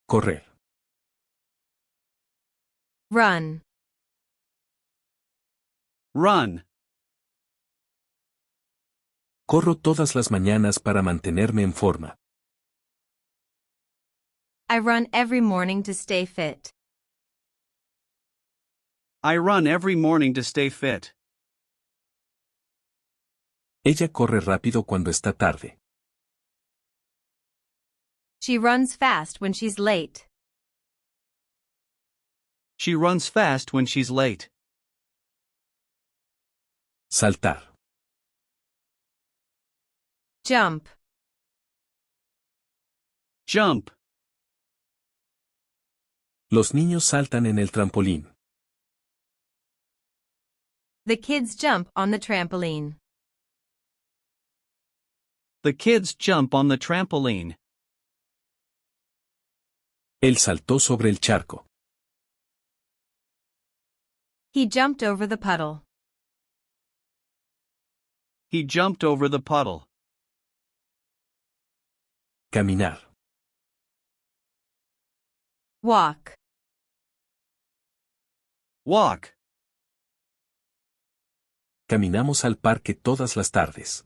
Correr. Run. Run. Corro todas las mañanas para mantenerme en forma. I run every morning to stay fit. I run every morning to stay fit. Ella corre rápido cuando está tarde. She runs fast when she's late. She runs fast when she's late. Saltar. Jump. Jump. Los niños saltan en el trampolín. The kids jump on the trampoline. The kids jump on the trampoline. Él saltó sobre el charco. He jumped over the puddle. He jumped over the puddle. Caminar. Walk. Walk. Caminamos al parque todas las tardes.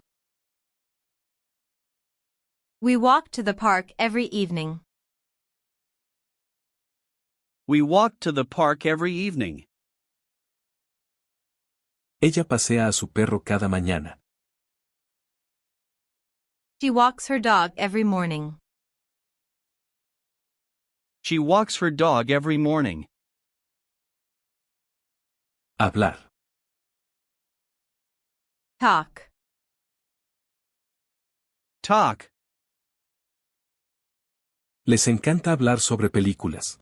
We walk to the park every evening. We walk to the park every evening. Ella pasea a su perro cada mañana. She walks her dog every morning. She walks her dog every morning. Hablar. Talk. Talk. Les encanta hablar sobre películas.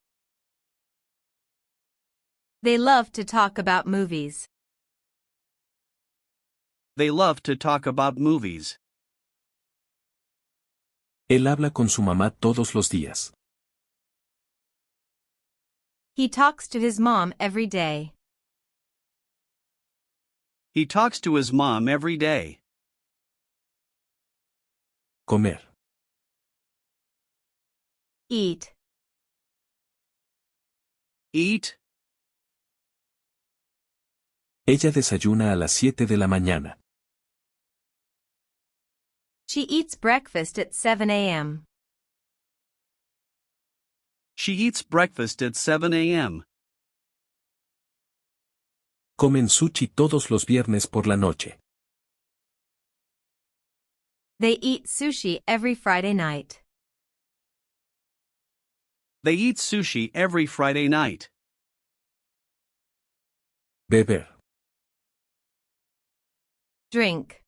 They love to talk about movies. They love to talk about movies. Él habla con su mamá todos los días. He talks to his mom every day. He talks to his mom every day. Comer. Eat. Eat. Ella desayuna a las 7 de la mañana. She eats breakfast at 7 a.m. She eats breakfast at 7 a.m. Comen sushi todos los viernes por la noche. They eat sushi every Friday night. They eat sushi every Friday night. Beber. Drink.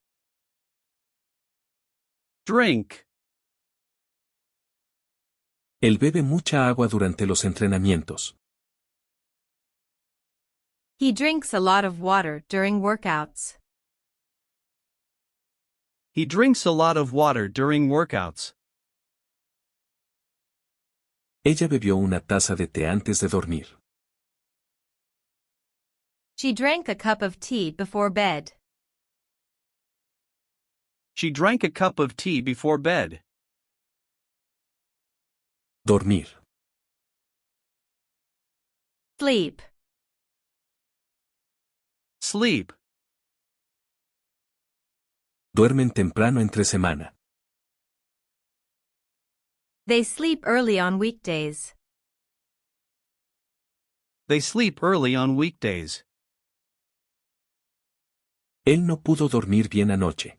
Drink. Él bebe mucha agua durante los entrenamientos. He drinks a lot of water during workouts. He drinks a lot of water during workouts. Ella bebió una taza de té antes de dormir. She drank a cup of tea before bed. She drank a cup of tea before bed. Dormir. Sleep. Sleep. Duermen temprano entre semana. They sleep early on weekdays. They sleep early on weekdays. Él no pudo dormir bien anoche.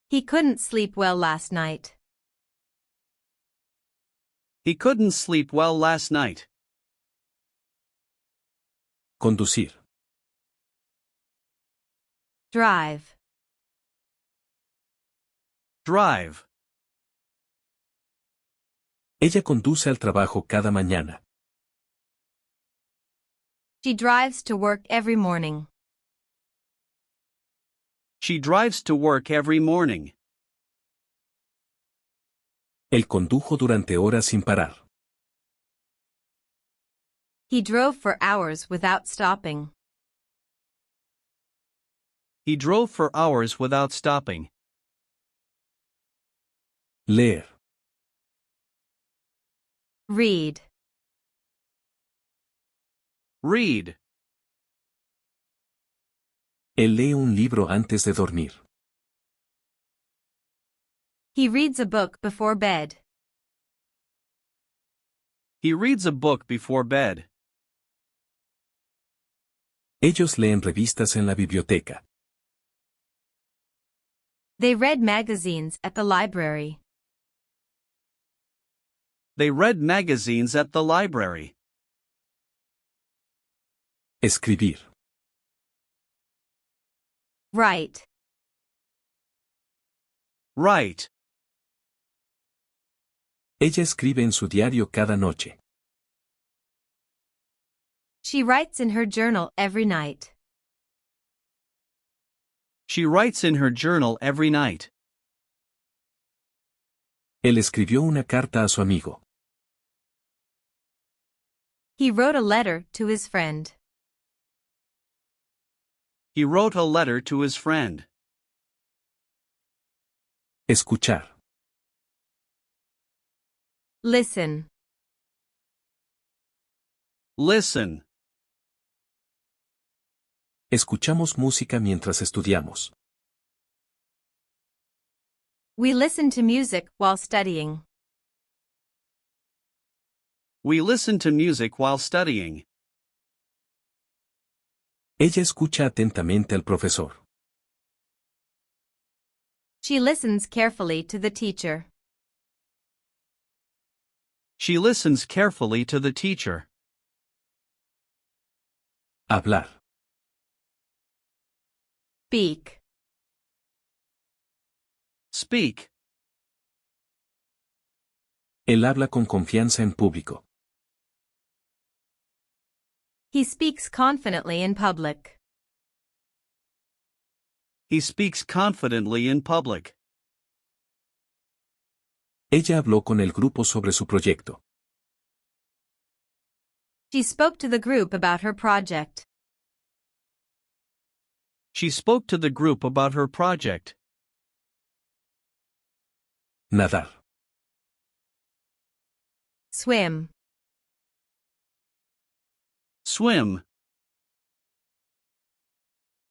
He couldn't sleep well last night. He couldn't sleep well last night. Conducir. Drive. Drive. Ella conduce al trabajo cada mañana. She drives to work every morning. She drives to work every morning. Él condujo durante horas sin parar. He drove for hours without stopping. He drove for hours without stopping. Leer. Read. Read. Él lee un libro antes de dormir. He reads a book before bed. He reads a book before bed. Ellos leen revistas en la biblioteca. They read magazines at the library. They read magazines at the library. Escribir. Write. Write. Ella escribe en su diario cada noche. She writes in her journal every night. She writes in her journal every night. Él escribió una carta a su amigo. He wrote a letter to his friend. He wrote a letter to his friend. Escuchar. Listen. Listen. Escuchamos música mientras estudiamos. We listen to music while studying. We listen to music while studying. Ella escucha atentamente al profesor. She listens carefully to the teacher. She listens carefully to the teacher. Hablar. Speak. Speak. Él habla con confianza en público. He speaks confidently in public. He speaks confidently in public. Ella habló con el grupo sobre su proyecto. She spoke to the group about her project. She spoke to the group about her project. Nadar. Swim. Swim.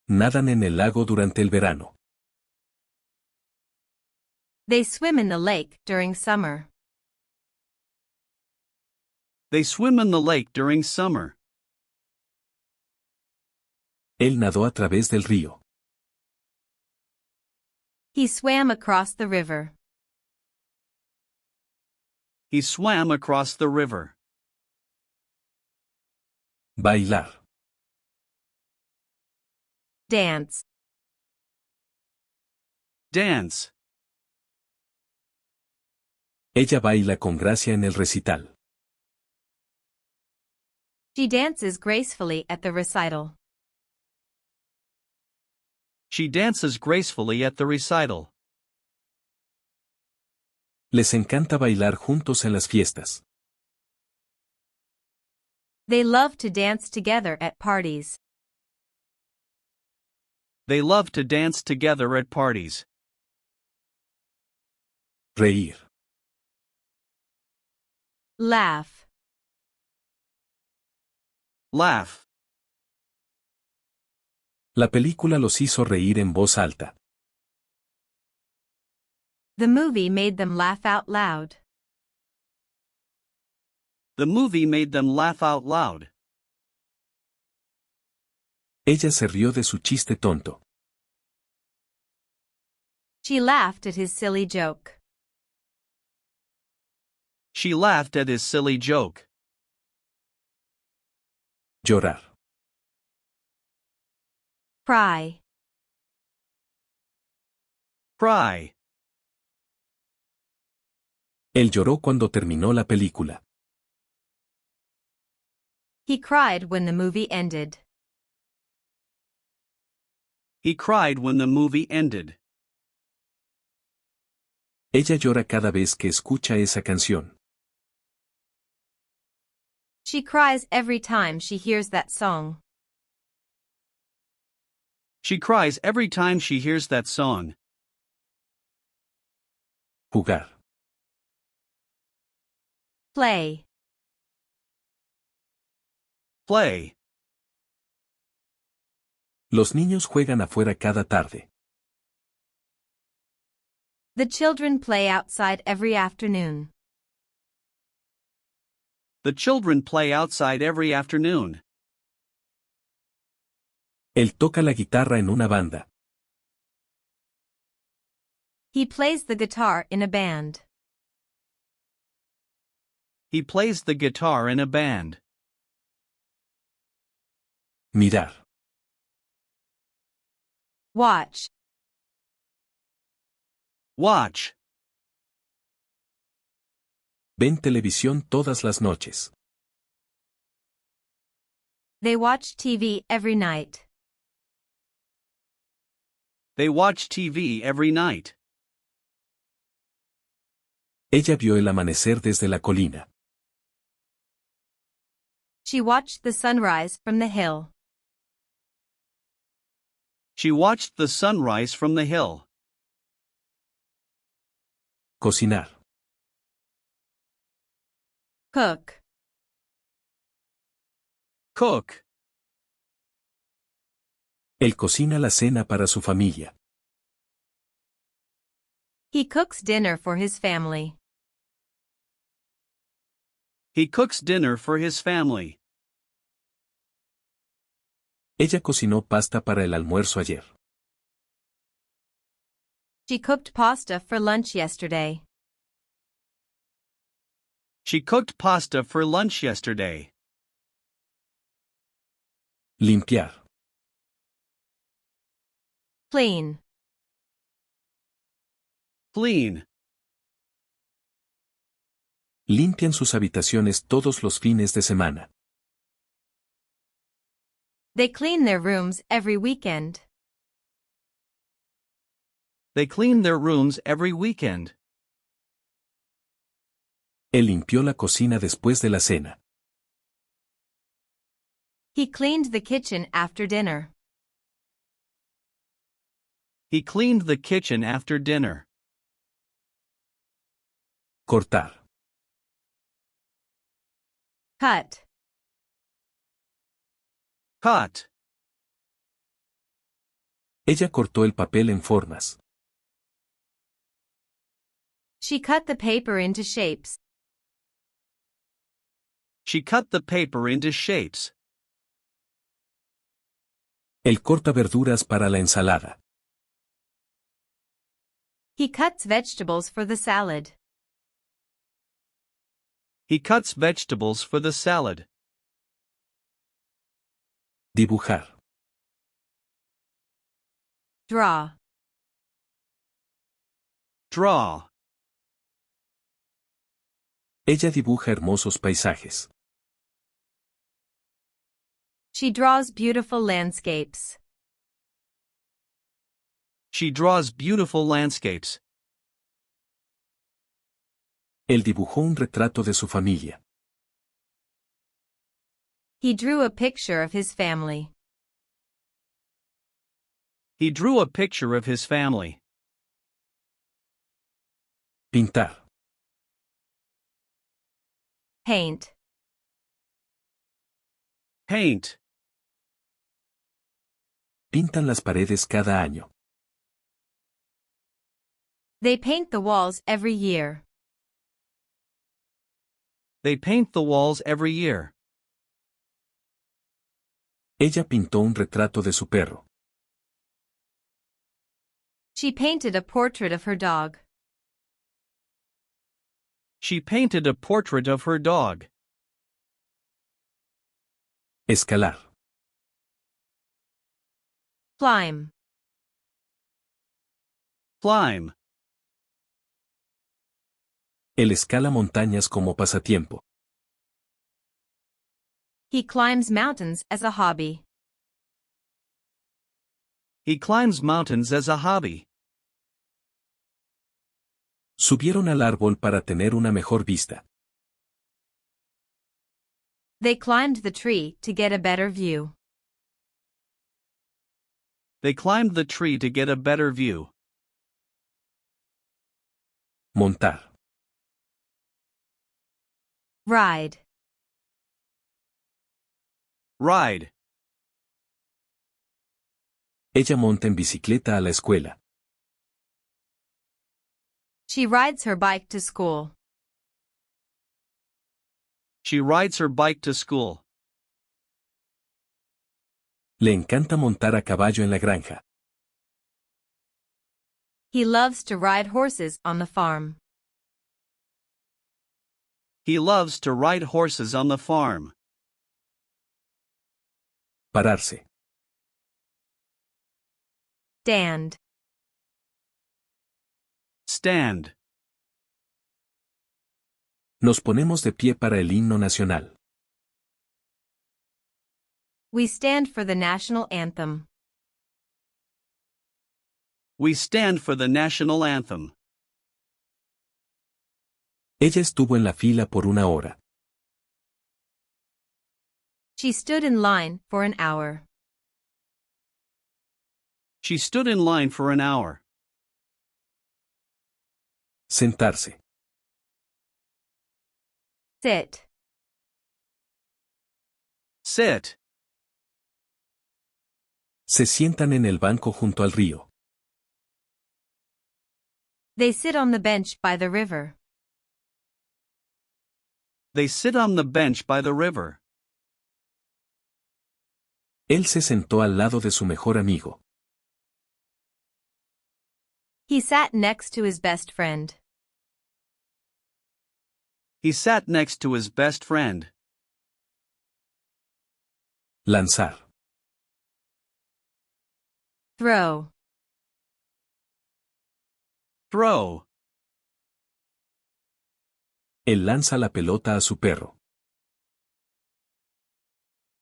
Nadan en el lago durante el verano. They swim in the lake during summer. They swim in the lake during summer. Él nadó a través del río. He swam across the river. He swam across the river. Bailar. Dance. Dance. Ella baila con gracia en el recital. She dances gracefully at the recital. She dances gracefully at the recital. Les encanta bailar juntos en las fiestas. They love to dance together at parties. They love to dance together at parties. Reír. Laugh. Laugh. La película los hizo reír en voz alta. The movie made them laugh out loud. The movie made them laugh out loud. Ella se rió de su chiste tonto. She laughed at his silly joke. She laughed at his silly joke. Llorar. Cry. Cry. Él lloró cuando terminó la película. He cried when the movie ended. He cried when the movie ended. Ella llora cada vez que escucha esa canción. She cries every time she hears that song. She cries every time she hears that song. Jugar. Play. Play. Los niños juegan afuera cada tarde. The children play outside every afternoon. The children play outside every afternoon. Él toca la guitarra en una banda. He plays the guitar in a band. He plays the guitar in a band. Mirar. Watch. Watch. Ven televisión todas las noches. They watch TV every night. They watch TV every night. Ella vio el amanecer desde la colina. She watched the sunrise from the hill. She watched the sunrise from the hill. Cocinar. Cook. Cook. Él cocina la cena para su familia. He cooks dinner for his family. He cooks dinner for his family. Ella cocinó pasta para el almuerzo ayer. She cooked pasta for lunch yesterday. She cooked pasta for lunch yesterday. Limpiar. Clean. Clean. Limpian sus habitaciones todos los fines de semana. They clean their rooms every weekend. They clean their rooms every weekend. Él limpió la cocina después de la cena. He cleaned the kitchen after dinner. He cleaned the kitchen after dinner. Cortar. Cut. Cut. Ella cortó el papel en formas. She cut the paper into shapes. She cut the paper into shapes. Él corta verduras para la ensalada. He cuts vegetables for the salad. He cuts vegetables for the salad. Dibujar. Draw. Draw. Ella dibuja hermosos paisajes. She draws beautiful landscapes. She draws beautiful landscapes. Él dibujó un retrato de su familia. He drew a picture of his family. He drew a picture of his family. Pintar. Paint. Paint. Pintan las paredes cada año. They paint the walls every year. They paint the walls every year. Ella pintó un retrato de su perro. She painted a portrait of her dog. She painted a portrait of her dog. Escalar. Climb. Climb. Él escala montañas como pasatiempo. He climbs mountains as a hobby. He climbs mountains as a hobby. Subieron al árbol para tener una mejor vista. They climbed the tree to get a better view. They climbed the tree to get a better view. Montar. Ride. Ride. Ella monta en bicicleta a la escuela. She rides her bike to school. She rides her bike to school. Le encanta montar a caballo en la granja. He loves to ride horses on the farm. He loves to ride horses on the farm. Pararse. Stand. Stand. Nos ponemos de pie para el himno nacional. We stand for the national anthem. We stand for the national anthem. Ella estuvo en la fila por una hora. She stood in line for an hour. She stood in line for an hour. Sentarse. Sit. Sit. Se sientan en el banco junto al río. They sit on the bench by the river. They sit on the bench by the river. Él se sentó al lado de su mejor amigo. He sat next to his best friend. He sat next to his best friend. Lanzar. Throw. Throw. Él lanza la pelota a su perro.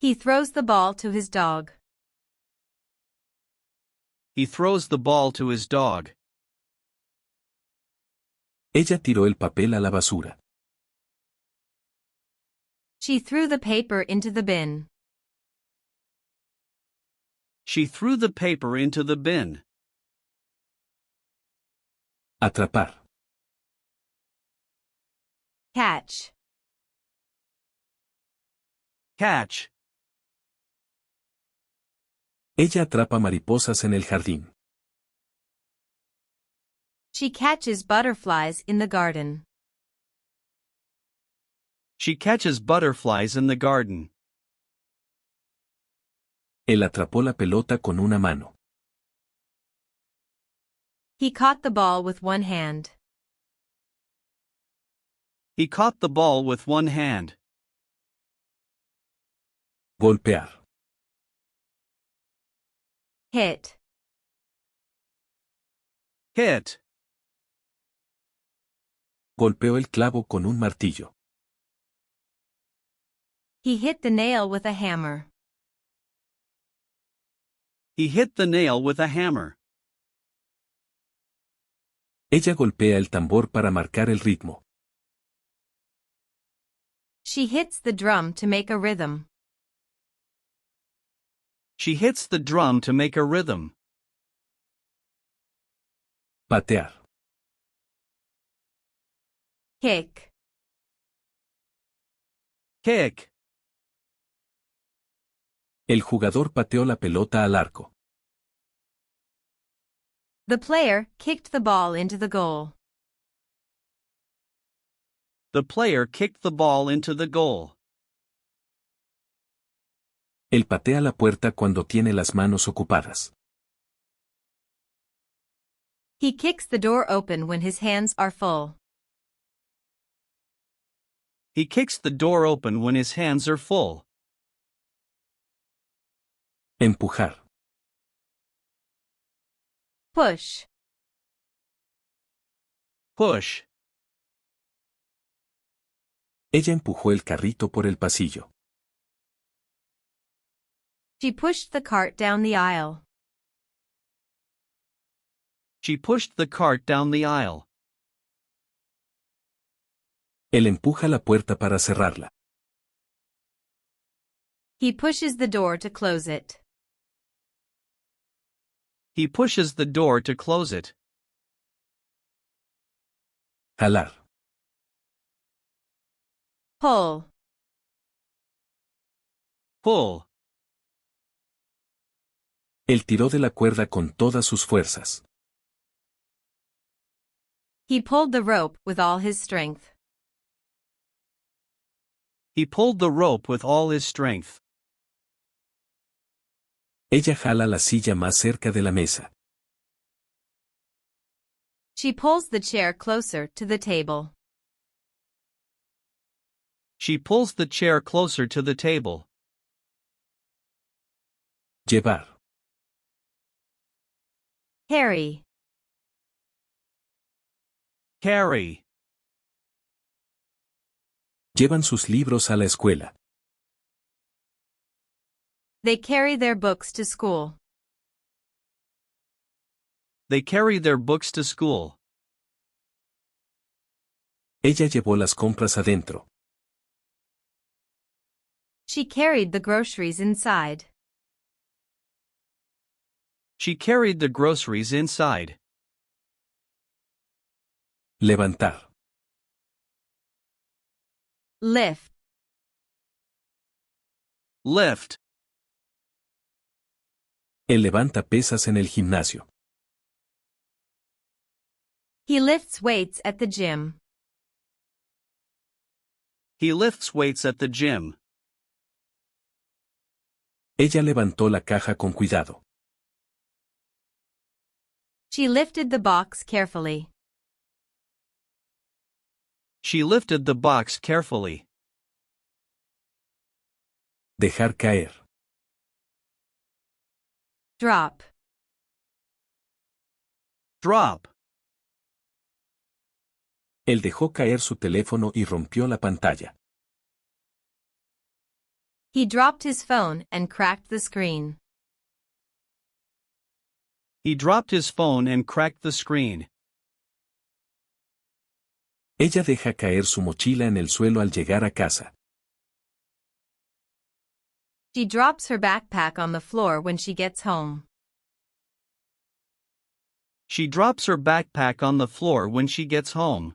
He throws the ball to his dog. He throws the ball to his dog. Ella tiró el papel a la basura. She threw the paper into the bin. She threw the paper into the bin. Atrapar. Catch. Catch. Ella atrapa mariposas en el jardín. She catches butterflies in the garden. She catches butterflies in the garden. Él atrapó la pelota con una mano. He caught the ball with one hand. He caught the ball with one hand. Golpear. Hit. Hit. Golpeó el clavo con un martillo. He hit the nail with a hammer. He hit the nail with a hammer. Ella golpea el tambor para marcar el ritmo. She hits the drum to make a rhythm. She hits the drum to make a rhythm. Patear. Kick. Kick. El jugador pateó la pelota al arco. The player kicked the ball into the goal. The player kicked the ball into the goal. Él patea la puerta cuando tiene las manos ocupadas. He kicks the door open when his hands are full. He kicks the door open when his hands are full. Empujar. Push. Push. Ella empujó el carrito por el pasillo. She pushed the cart down the aisle. She pushed the cart down the aisle. Él empuja la puerta para cerrarla. He pushes the door to close it. He pushes the door to close it. Jalar. Pull. Pull. Él tiró de la cuerda con todas sus fuerzas. He pulled the rope with all his strength. He pulled the rope with all his strength. Ella jala la silla más cerca de la mesa. She pulls the chair closer to the table. She pulls the chair closer to the table. Llevar. Carry. Carry. Llevan sus libros a la escuela. They carry their books to school. They carry their books to school. Ella llevó las compras adentro. She carried the groceries inside. She carried the groceries inside. Levantar. Lift. Lift. Él levanta pesas en el gimnasio. He lifts weights at the gym. He lifts weights at the gym. Ella levantó la caja con cuidado. She lifted the box carefully. She lifted the box carefully. Dejar caer. Drop. Drop. Él dejó caer su teléfono y rompió la pantalla. He dropped his phone and cracked the screen. He dropped his phone and cracked the screen. Ella deja caer su mochila en el suelo al llegar a casa. She drops her backpack on the floor when she gets home. She drops her backpack on the floor when she gets home.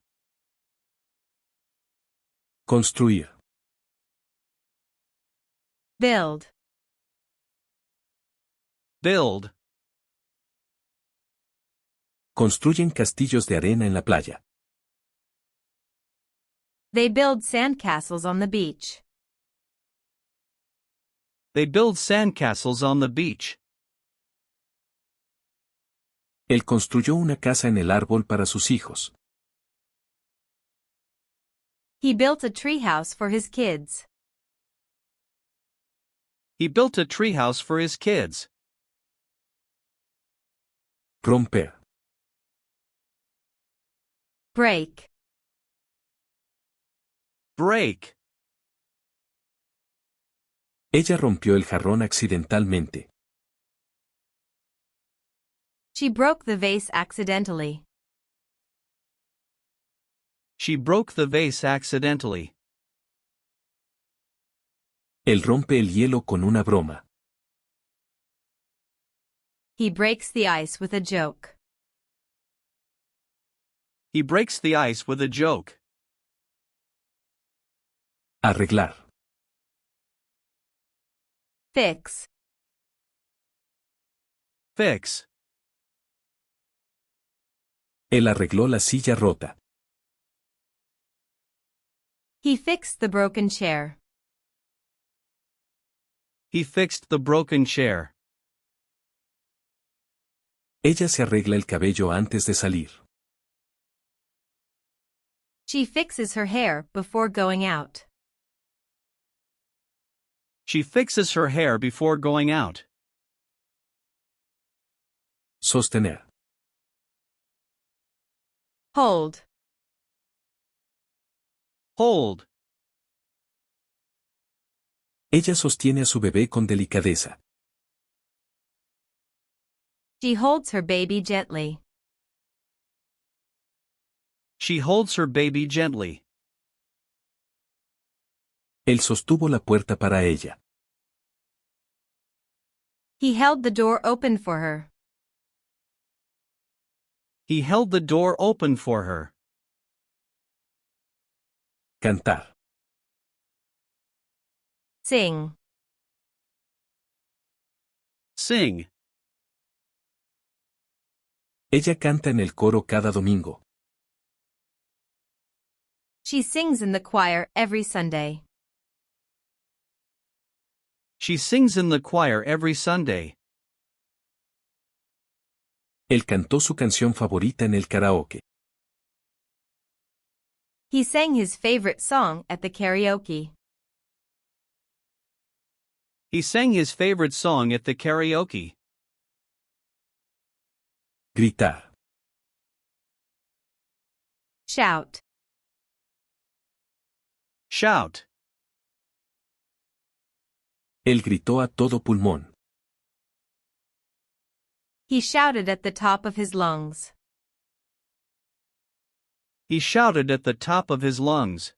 Construir. Build. Build. Construyen castillos de arena en la playa. They build sandcastles on the beach. They build sandcastles on the beach. Él construyó una casa en el árbol para sus hijos. He built a treehouse for his kids. He built a treehouse for his kids. Romper. Break. Break. Ella rompió el jarrón accidentalmente. She broke the vase accidentally. She broke the vase accidentally. Él rompe el hielo con una broma. He breaks the ice with a joke. He breaks the ice with a joke. Arreglar. Fix. Fix. Él arregló la silla rota. He fixed the broken chair. He fixed the broken chair. Ella se arregla el cabello antes de salir. She fixes her hair before going out. She fixes her hair before going out. Sostener. Hold. Hold. Ella sostiene a su bebé con delicadeza. She holds her baby gently. She holds her baby gently. Él sostuvo la puerta para ella. He held the door open for her. He held the door open for her. Cantar. Sing. Sing. Ella canta en el coro cada domingo. She sings in the choir every Sunday. She sings in the choir every Sunday. Él cantó su canción favorita en el karaoke. He sang his favorite song at the karaoke. He sang his favorite song at the karaoke. Gritar. Shout. Shout. Él gritó a todo pulmón. He shouted at the top of his lungs. He shouted at the top of his lungs.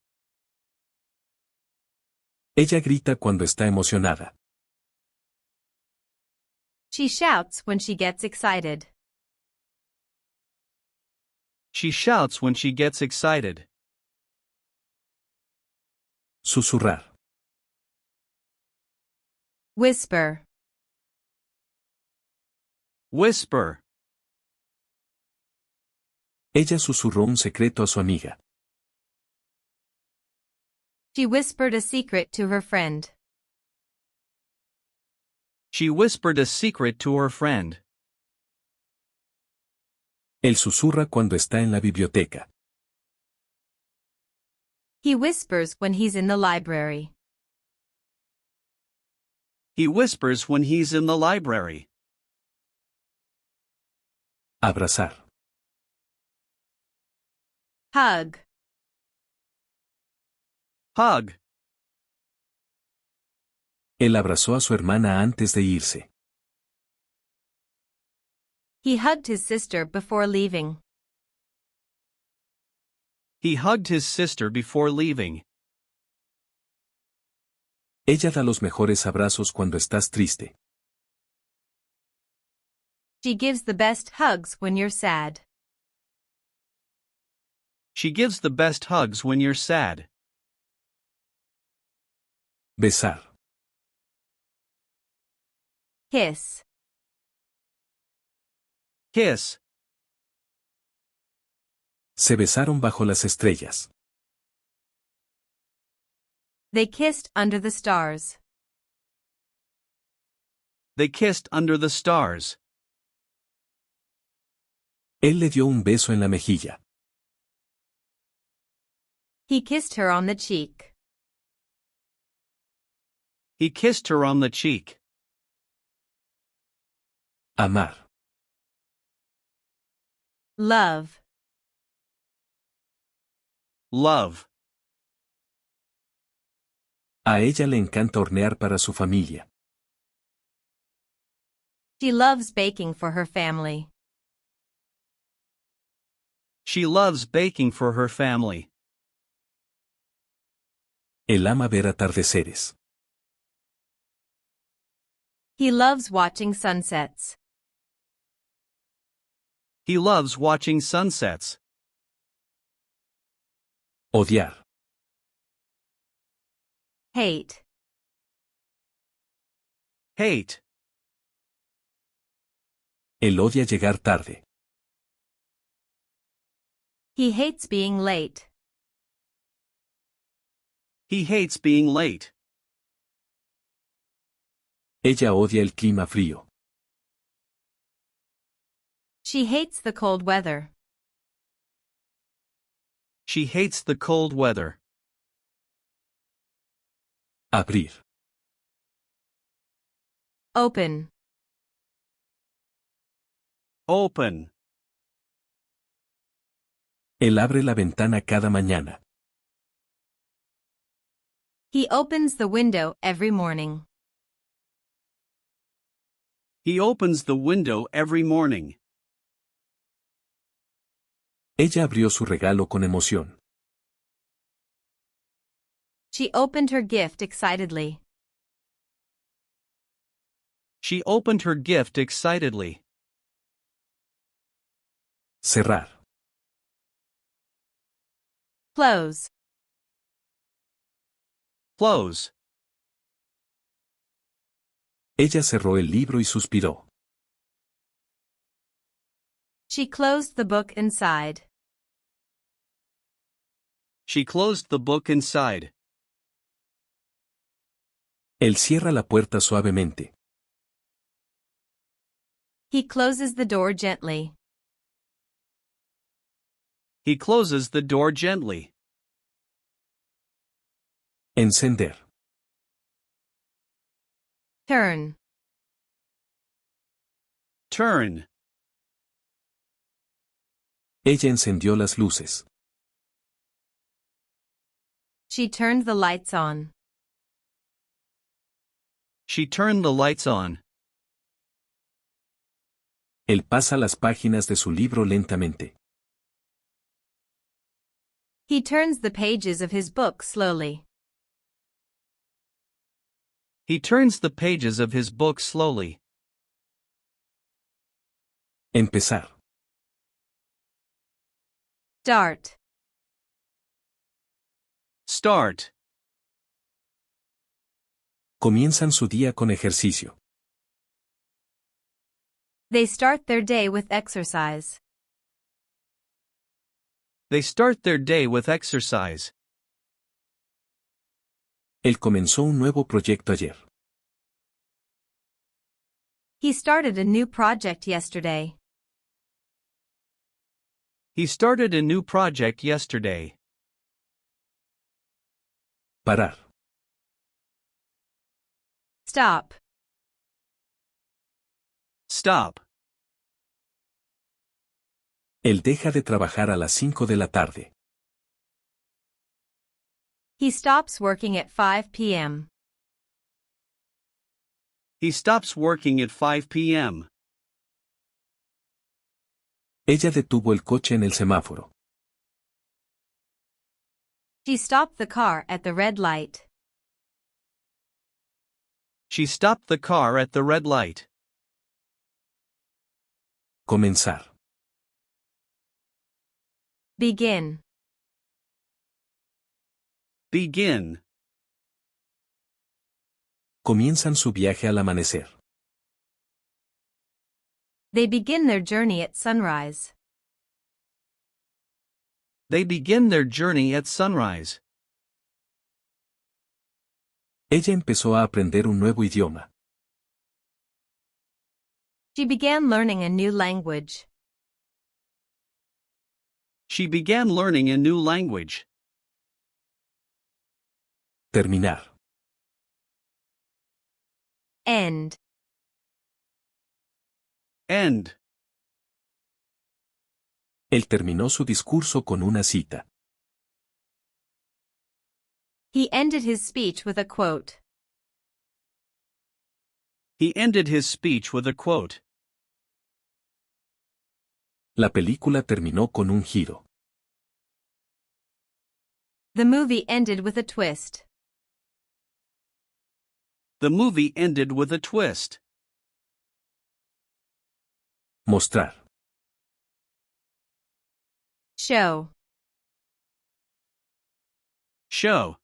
Ella grita cuando está emocionada. She shouts when she gets excited. She shouts when she gets excited. Susurrar. Whisper. Whisper. Ella susurró un secreto a su amiga. She whispered a secret to her friend. She whispered a secret to her friend. Él susurra cuando está en la biblioteca. He whispers when he's in the library. He whispers when he's in the library. Abrazar. Hug. Hug. Él abrazó a su hermana antes de irse. He hugged his sister before leaving. He hugged his sister before leaving. Ella da los mejores abrazos cuando estás triste. She gives the best hugs when you're sad. She gives the best hugs when you're sad. Besar. Kiss. Kiss. Se besaron bajo las estrellas. They kissed under the stars. They kissed under the stars. Él le dio un beso en la mejilla. He kissed her on the cheek. He kissed her on the cheek. Amar. Love. Love. A ella le encanta hornear para su familia. She loves baking for her family. She loves baking for her family. Él ama ver atardeceres. He loves watching sunsets. He loves watching sunsets. Odiar. Hate. Hate. Él odia llegar tarde. He hates being late. He hates being late. Ella odia el clima frío. She hates the cold weather. She hates the cold weather. Abrir. Open. Open. Él abre la ventana cada mañana. He opens the window every morning. He opens the window every morning. Ella abrió su regalo con emoción. She opened her gift excitedly. She opened her gift excitedly. Cerrar. Close. Close. Ella cerró el libro y suspiró. She closed the book inside. She closed the book inside. Él cierra la puerta suavemente. He closes the door gently. He closes the door gently. Encender. Turn. Turn. Ella encendió las luces. She turned the lights on. She turned the lights on. Él pasa las páginas de su libro lentamente. He turns the pages of his book slowly. He turns the pages of his book slowly. Empezar. Start. Start. Comienzan su día con ejercicio. They start their day with exercise. They start their day with exercise. Él comenzó un nuevo proyecto ayer. He started a new project yesterday. He started a new project yesterday. Parar. Stop. Stop. Él deja de trabajar a las 5 de la tarde. He stops working at 5 p.m. He stops working at 5 p.m. Ella detuvo el coche en el semáforo. She stopped the car at the red light. She stopped the car at the red light. Comenzar. Begin. Begin. Comienzan su viaje al amanecer. They begin their journey at sunrise. They begin their journey at sunrise. Ella empezó a aprender un nuevo idioma. She began learning a new language. She began learning a new language. Terminar. End. End. Él terminó su discurso con una cita. He ended his speech with a quote. He ended his speech with a quote. La película terminó con un giro. The movie ended with a twist. The movie ended with a twist. Mostrar. Show. Show.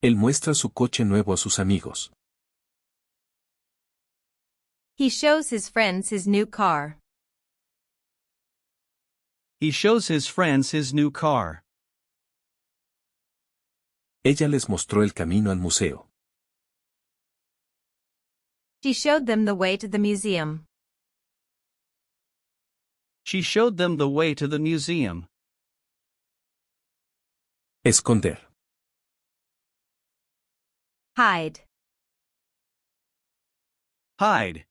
Él muestra su coche nuevo a sus amigos. He shows his friends his new car. He shows his friends his new car. Ella les mostró el camino al museo. She showed them the way to the museum. She showed them the way to the museum. Esconder. Hide. Hide.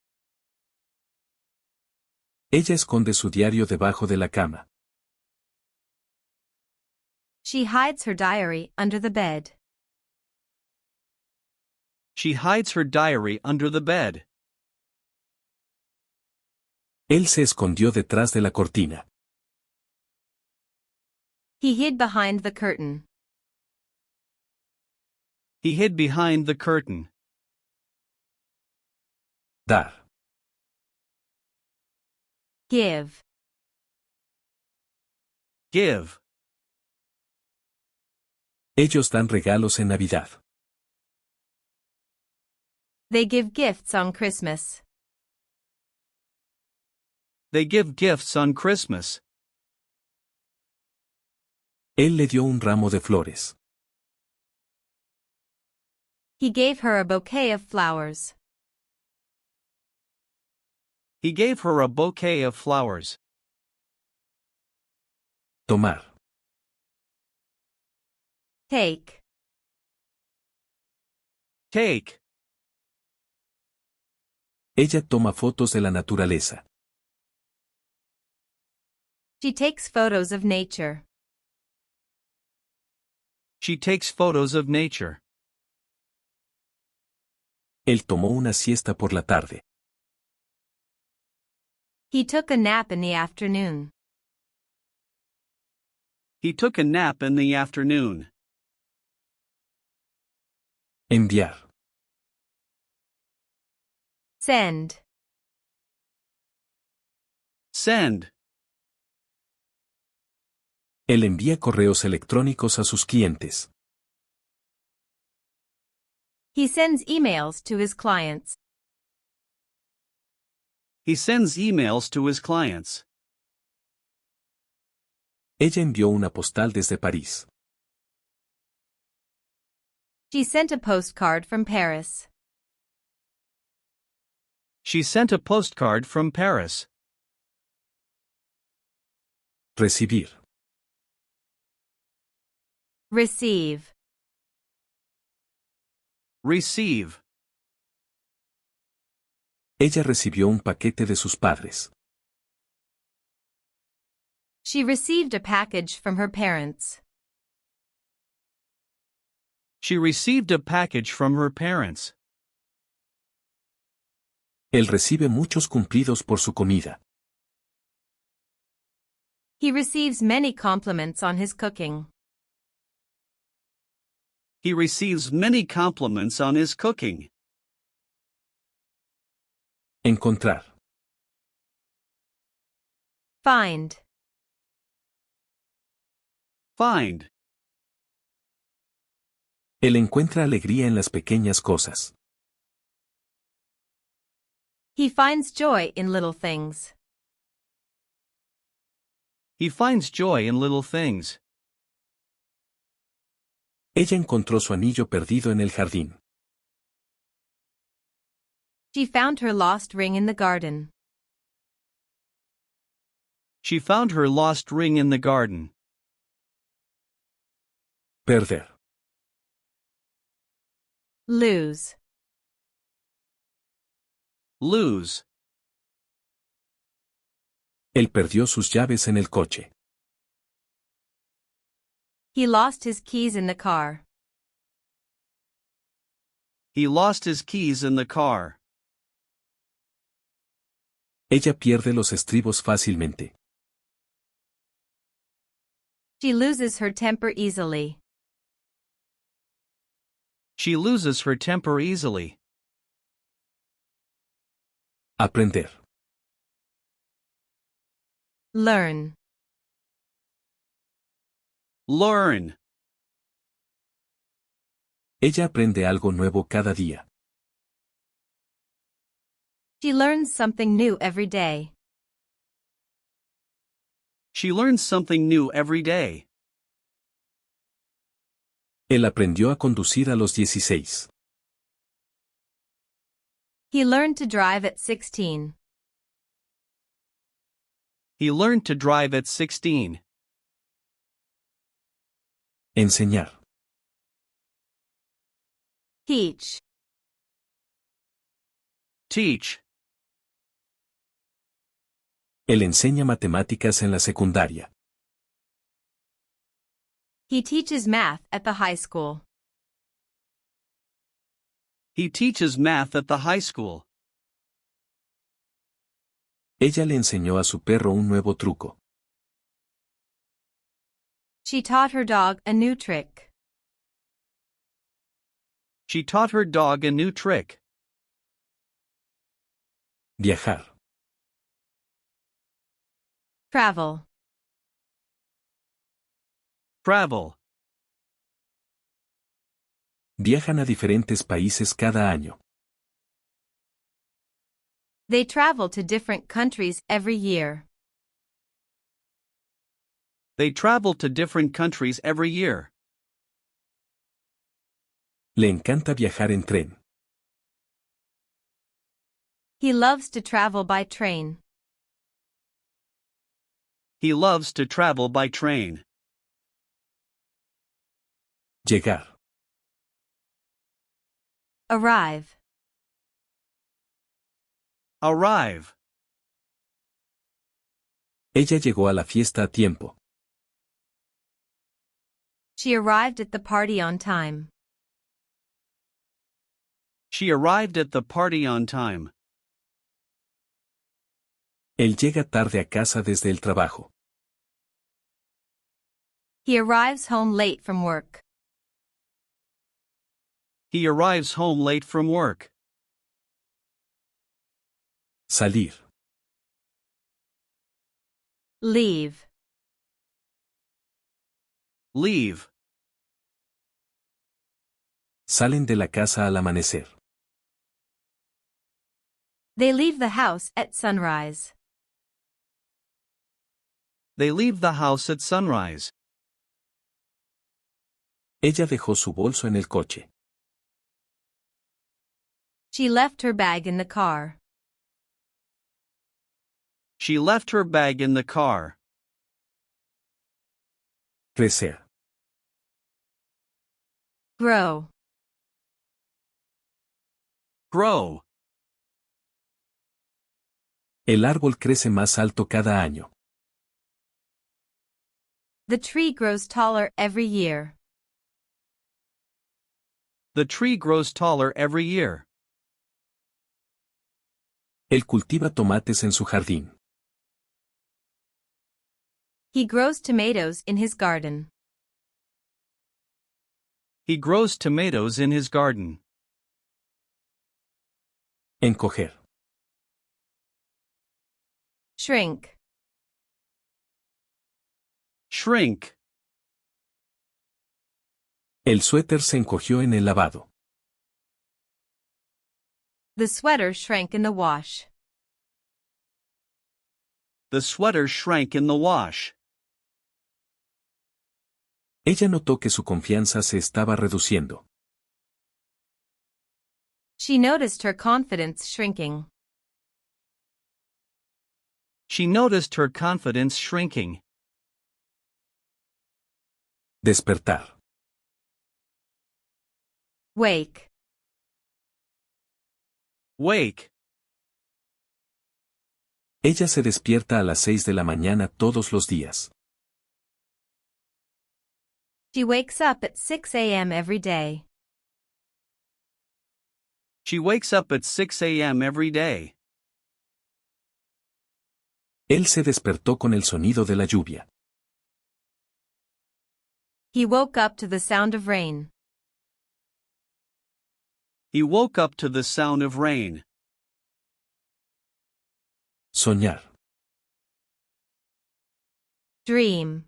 Ella esconde su diario debajo de la cama. She hides her diary under the bed. She hides her diary under the bed. Él se escondió detrás de la cortina. He hid behind the curtain. He hid behind the curtain. Dar. Give. Give. Ellos dan regalos en Navidad. They give gifts on Christmas. They give gifts on Christmas. Él le dio un ramo de flores. He gave her a bouquet of flowers. He gave her a bouquet of flowers. Tomar. Take. Take. Ella toma fotos de la naturaleza. She takes photos of nature. She takes photos of nature. Él tomó una siesta por la tarde. He took a nap in the afternoon. He took a nap in the afternoon. Enviar. Send. Send. Él envía correos electrónicos a sus clientes. He sends emails to his clients. He sends emails to his clients. Ella envió una postal desde París. She sent a postcard from Paris. She sent a postcard from Paris. Recibir. Receive. Receive. Ella recibió un paquete de sus padres. She received a package from her parents. She received a package from her parents. Él recibe muchos cumplidos por su comida. He receives many compliments on his cooking. He receives many compliments on his cooking. Encontrar. Find. Find. Él encuentra alegría en las pequeñas cosas. He finds joy in little things. He finds joy in little things. Ella encontró su anillo perdido en el jardín. She found her lost ring in the garden. She found her lost ring in the garden. Perder. Lose. Lose. Él perdió sus llaves en el coche. He lost his keys in the car. He lost his keys in the car. Ella pierde los estribos fácilmente. She loses her temper easily. She loses her temper easily. Aprender. Learn. Learn. Ella aprende algo nuevo cada día. She learns something new every day. She learns something new every day. Él aprendió a conducir a los 16. He learned to drive at 16. He learned to drive at 16. Enseñar. Teach. Teach. Él enseña matemáticas en la secundaria. He teaches math at the high school. He teaches math at the high school. Ella le enseñó a su perro un nuevo truco. She taught her dog a new trick. She taught her dog a new trick. Viajar. Travel. Travel. Viajan a diferentes países cada año. They travel to different countries every year. They travel to different countries every year. Le encanta viajar en tren. He loves to travel by train. He loves to travel by train. Llegar. Arrive. Arrive. Ella llegó a la fiesta a tiempo. She arrived at the party on time. She arrived at the party on time. Él llega tarde a casa desde el trabajo. He arrives home late from work. He arrives home late from work. Salir. Leave. Leave. Salen de la casa al amanecer. They leave the house at sunrise. They leave the house at sunrise. Ella dejó su bolso en el coche. She left her bag in the car. She left her bag in the car. Crecer. Grow. Grow. El árbol crece más alto cada año. The tree grows taller every year. The tree grows taller every year. Él cultiva tomates en su jardín. He grows tomatoes in his garden. He grows tomatoes in his garden. Encoger. Shrink. Shrink. El suéter se encogió en el lavado. The sweater shrank in the wash. The sweater shrank in the wash. Ella notó que su confianza se estaba reduciendo. She noticed her confidence shrinking. She noticed her confidence shrinking. Despertar. Wake. Wake. Ella se despierta a las 6 de la mañana todos los días. She wakes up at 6 a.m. every day. She wakes up at 6 a.m. every day. Él se despertó con el sonido de la lluvia. He woke up to the sound of rain. He woke up to the sound of rain. Soñar. Dream.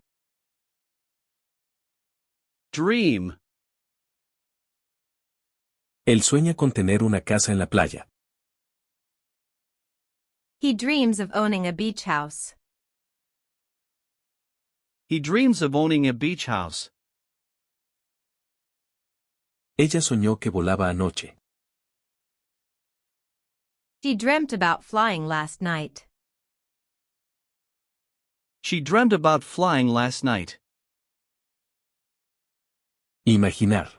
Dream. Él sueña con tener una casa en la playa. He dreams of owning a beach house. He dreams of owning a beach house. Ella soñó que volaba anoche. She dreamt about flying last night. She dreamt about flying last night. Imaginar.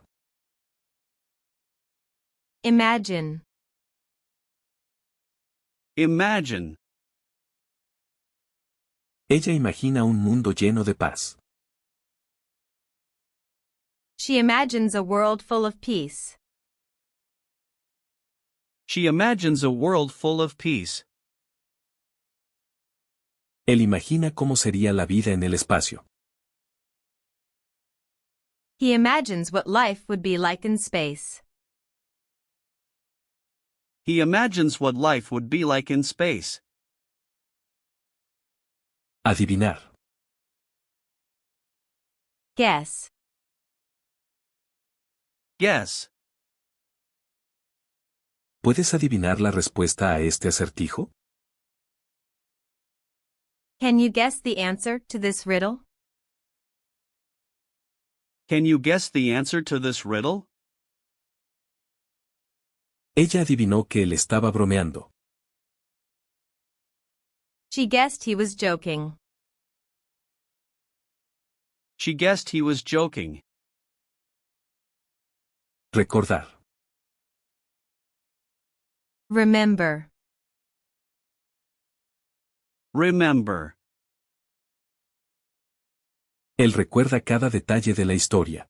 Imagine. Imagine. Ella imagina un mundo lleno de paz. She imagines a world full of peace. She imagines a world full of peace. Él imagina cómo sería la vida en el espacio. He imagines what life would be like in space. He imagines what life would be like in space. Adivinar. Guess. Guess. ¿Puedes adivinar la respuesta a este acertijo? Can you guess the answer to this riddle? Can you guess the answer to this riddle? Ella adivinó que él estaba bromeando. She guessed he was joking. She guessed he was joking. Recordar. Remember. Remember. Él recuerda cada detalle de la historia.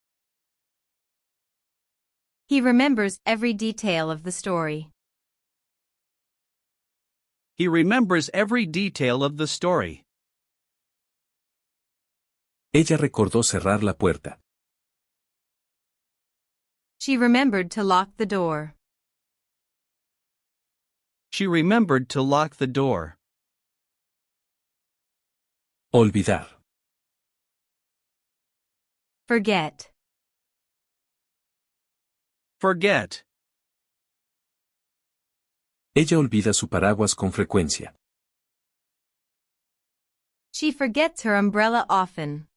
He remembers every detail of the story. He remembers every detail of the story. Ella recordó cerrar la puerta. She remembered to lock the door. She remembered to lock the door. Olvidar. Forget. Forget. Ella olvida su paraguas con frecuencia. She forgets her umbrella often.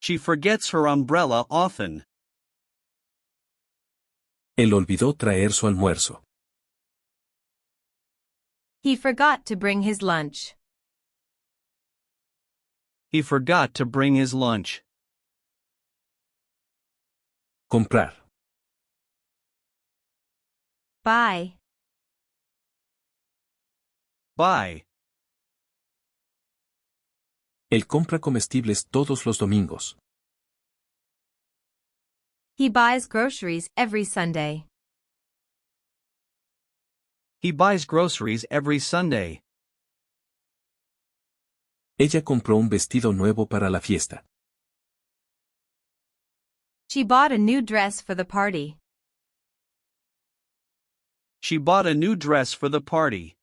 She forgets her umbrella often. Él olvidó traer su almuerzo. He forgot to bring his lunch. He forgot to bring his lunch. Comprar. Buy. Buy. Él compra comestibles todos los domingos. He buys groceries every Sunday. He buys groceries every Sunday. Ella compró un vestido nuevo para la fiesta. She bought a new dress for the party. She bought a new dress for the party.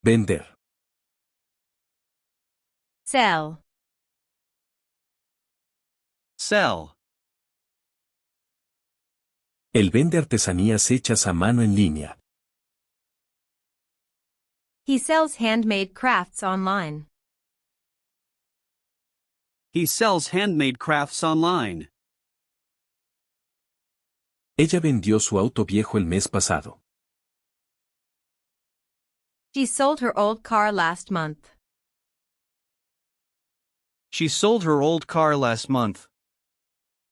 Vender. Sell. Sell. Él vende artesanías hechas a mano en línea. He sells handmade crafts online. He sells handmade crafts online. Ella vendió su auto viejo el mes pasado. She sold her old car last month. She sold her old car last month.